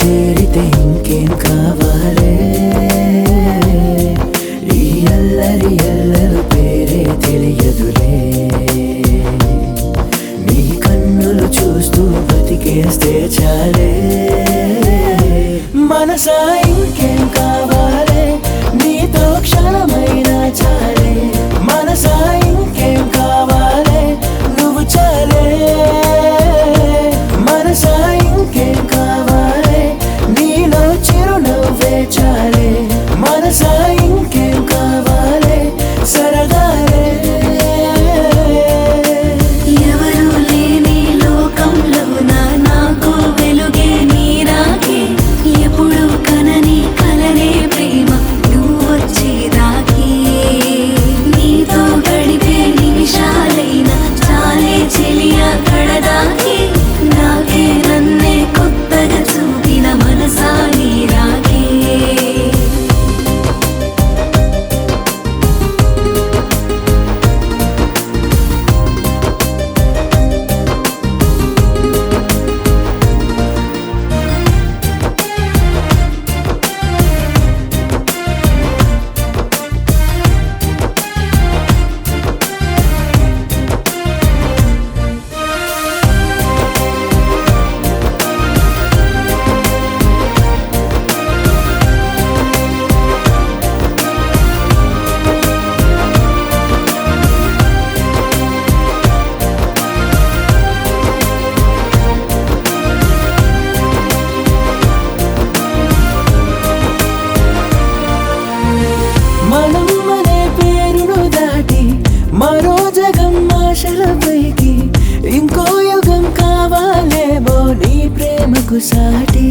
చేరితే ఇంకేం కావాలే ఈ అల్లరి అల్లరి పేరే తెలియదులే నీ కన్నులు చూస్తూ బతికేస్తే చాలే మనసా ఇంకేం కావాలే నీతో క్షణమైనా చాలే మనసా ఇంకేం కావాలే నువ్వు చాలే మనసా ఇంకేం కావాలే నీలో చిరునవ్వే చాలే మనసా ఇంకేం కావాలే సరదాలే ఎవరు లేని లోకంలో నాకు వెలుగే నీరాకే ఎప్పుడు కనని కలనే ప్రేమ నువ్వు వచ్చేదాకే నీతో గడిపే నిమిషాలైనా చాలే చెలియా కడదాకే నాకే నన్నే కొత్తగా చూపిన మనసా నీరాకే మనం అనే పేరును దాటి మరో జగం ఆశలపైకి ఇంకో యుగం కావాలేమో నీ ప్రేమకు సాటి